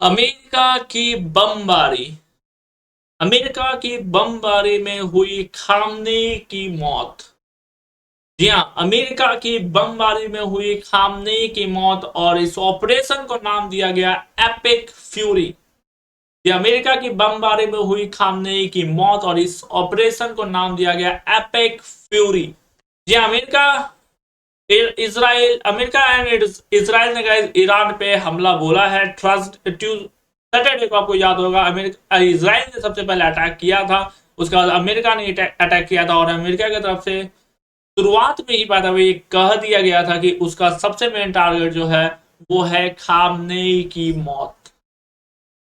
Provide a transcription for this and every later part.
America की बमबारी। America की बमबारी में हुई खामनेई की मौत। जी हाँ, अमेरिका की बमबारी में हुई खामनेई की मौत और इस ऑपरेशन को नाम दिया गया एपिक फ्यूरी। ये अमेरिका की बमबारी में हुई खामनेई की मौत और इस ऑपरेशन को नाम दिया गया एपिक फ्यूरी। जी हाँ, अमेरिका एंड इसराइल ने गाइस ईरान पे हमला बोला है। ट्रस्ट सैटरडे को आपको याद होगा, अमेरिका इसराइल ने सबसे पहले अटैक किया था। उसके बाद अमेरिका ने अटैक किया था और अमेरिका की तरफ से शुरुआत में ही बात हुई, कह दिया गया था कि उसका सबसे मेन टारगेट जो है वो है खामनेई की मौत।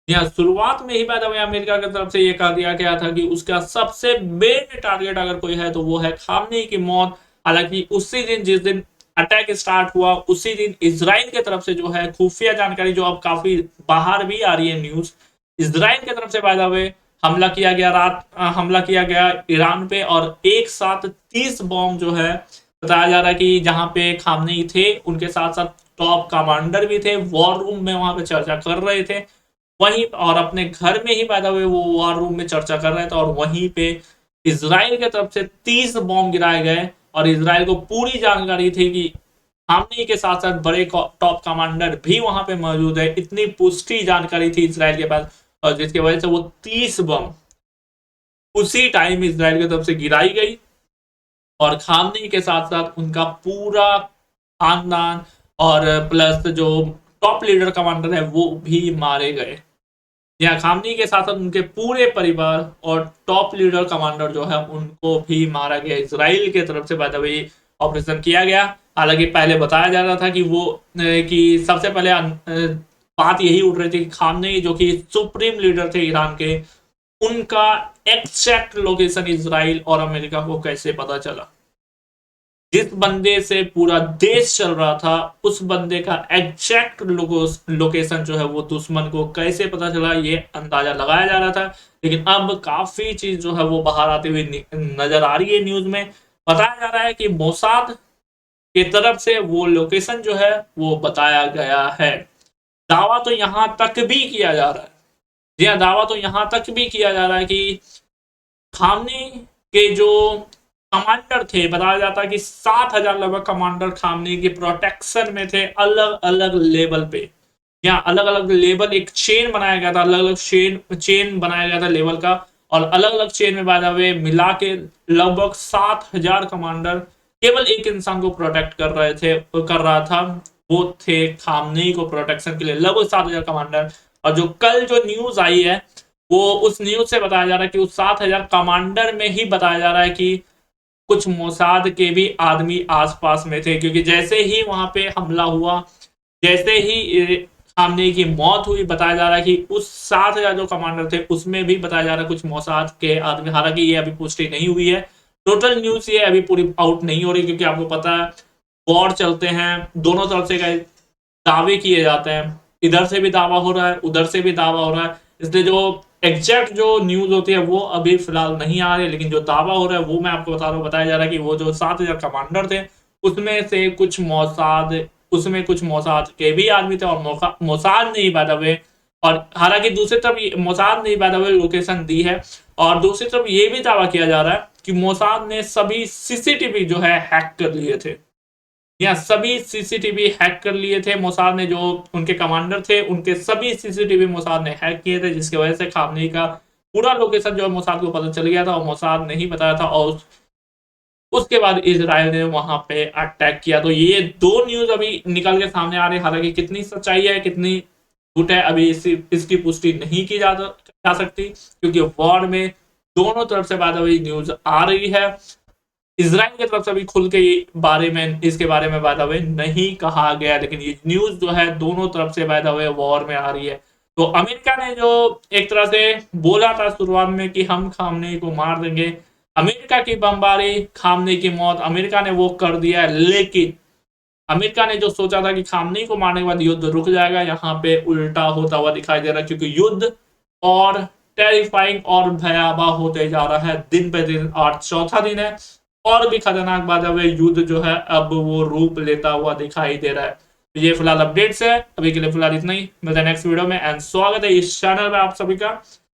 यहाँ शुरुआत में ही बात हुई, अमेरिका की तरफ से ये कह दिया गया था कि उसका सबसे मेन टारगेट अगर कोई है तो वो है खामनेई की मौत। हालांकि उसी दिन, जिस दिन अटैक स्टार्ट हुआ, उसी दिन इसराइल की तरफ से जो है खुफिया जानकारी जो अब काफी बाहर भी आ रही है न्यूज, इसराइल की तरफ से बाय द वे हमला किया गया ईरान पे और एक साथ 30 बॉम्ब जो है बताया जा रहा है कि जहां पे खामनेई थे उनके साथ साथ टॉप कमांडर भी थे, वॉर रूम में वहां पे चर्चा कर रहे थे वहीं, और अपने घर में ही पैदा हुए वो वॉर रूम में चर्चा कर रहे थे और वहीं पे इसराइल की तरफ से 30 बॉम्ब गिराए गए और इसराइल को पूरी जानकारी थी कि खामनेई के साथ साथ बड़े टॉप कमांडर भी वहां पे मौजूद है। इतनी पुष्टि जानकारी थी इसराइल के पास और जिसकी वजह से वो 30 बम उसी टाइम इसराइल की तरफ से गिराई गई और खामनेई के साथ साथ उनका पूरा खानदान और प्लस जो टॉप लीडर कमांडर है वो भी मारे गए। यहाँ खामनेई के साथ साथ उनके पूरे परिवार और टॉप लीडर कमांडर जो है उनको भी मारा गया। इसराइल की तरफ से बाय द वे ऑपरेशन किया गया। हालांकि पहले बताया जा रहा था कि सबसे पहले बात यही उठ रही थी कि खामनेई जो कि सुप्रीम लीडर थे ईरान के, उनका एग्जैक्ट लोकेशन इसराइल और अमेरिका को कैसे पता चला। जिस बंदे से पूरा देश चल रहा था उस बंदे का एग्जैक्ट लोकेशन जो है वो दुश्मन को कैसे पता चला, ये अंदाजा लगाया जा रहा था। लेकिन अब काफी चीज जो है वो बाहर आती हुई नजर आ रही है। न्यूज में बताया जा रहा है कि मोसाद की तरफ से वो लोकेशन जो है वो बताया गया है। दावा तो यहां तक भी किया जा रहा है, जी हाँ, दावा तो यहां तक भी किया जा रहा है कि खामने के जो कमांडर थे, बताया जाता है कि 7,000 लगभग कमांडर खामने के प्रोटेक्शन में थे अलग अलग लेवल पे। यहाँ अलग अलग लेवल, एक चेन बनाया गया था, अलग अलग चेन बनाया गया था लेवल का, और अलग अलग चेन में बाय हुए मिला के लगभग 7,000 कमांडर केवल एक इंसान को प्रोटेक्ट कर रहा था। वो थे खामनेई को प्रोटेक्शन के लिए लगभग 7,000 कमांडर। और जो कल जो न्यूज आई है वो उस न्यूज से बताया जा रहा है कि उस 7,000 कमांडर में ही बताया जा रहा है कि कुछ मोसाद के भी आदमी आसपास में थे, क्योंकि जैसे ही वहां पे हमला हुआ, जैसे ही खामनेई की मौत हुई, बताया जा रहा है कि उस 7,000 जो कमांडर थे उसमें भी बताया जा रहा है कुछ मोसाद के आदमी। हालांकि ये अभी पुष्टि नहीं हुई है, टोटल न्यूज ये अभी पूरी आउट नहीं हो रही, क्योंकि आपको पता है वॉर चलते हैं, दोनों तरफ से दावे किए जाते हैं, इधर से भी दावा हो रहा है उधर से भी दावा हो रहा है। इसलिए जो एग्जैक्ट जो न्यूज होती है वो अभी फिलहाल नहीं आ रही, लेकिन जो दावा हो रहा है वो मैं आपको बता रहा हूँ। बताया जा रहा है कि वो जो 7,000 कमांडर थे उसमें से कुछ मोसाद के भी आदमी थे और मोसाद ने ही बाय द वे, और हालांकि दूसरी तरफ मोसाद ने ही बाय द वे लोकेशन दी है। और दूसरी तरफ ये भी दावा किया जा रहा है कि मोसाद ने सभी सीसीटीवी जो है हैक कर लिए थे। यहाँ सभी सीसीटीवी हैक कर लिए थे मोसाद ने, जो उनके कमांडर थे उनके सभी सीसीटीवी मोसाद ने हैक किए थे, जिसकी वजह से खामनेई का पूरा लोकेशन जो है मोसाद को पता चल गया था और मोसाद ने ही बताया था। और उसके बाद इसराइल ने वहां पे अटैक किया। तो ये दो न्यूज अभी निकल के सामने आ रही है। हालांकि कितनी सच्चाई है कितनी झूठ है अभी इसकी पुष्टि नहीं की जा सकती, क्योंकि वॉर में दोनों तरफ से बात हुई न्यूज आ रही है। इसराइल की तरफ से भी खुल के इसके बारे में बाय द वे नहीं कहा गया, लेकिन ये न्यूज जो है दोनों तरफ से बाय द वे वॉर में आ रही है। तो अमेरिका ने जो एक तरह से बोला था शुरुआत में कि हम खामनेई को मार देंगे, अमेरिका की बमबारी, खामनेई की मौत, अमेरिका ने वो कर दिया है। लेकिन अमेरिका ने जो सोचा था कि खामनेई को मारने के बाद युद्ध रुक जाएगा, यहाँ पे उल्टा होता हुआ दिखाई दे रहा है, क्योंकि युद्ध और टेरिफाइंग और भयावह होते जा रहा है दिन पे दिन। आज चौथा दिन है और भी खतरनाक बात है, युद्ध जो है अब वो रूप लेता हुआ दिखाई दे रहा है। तो ये फिलहाल अपडेट्स है, अभी के लिए फिलहाल इतना ही, मिलता है नेक्स्ट वीडियो में। एंड स्वागत है इस चैनल पे आप सभी का।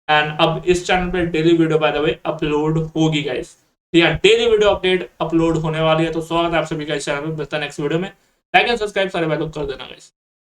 एंड अब इस चैनल पे daily video by the way upload होगी गाइस, ठीक है, डेली वीडियो अपडेट अपलोड होने वाली है। तो स्वागत है आप सभी का इस चैनल पे, मिलता है नेक्स्ट वीडियो में। लाइक एंड सब्सक्राइब सारे भाई लोग कर देना गाइस।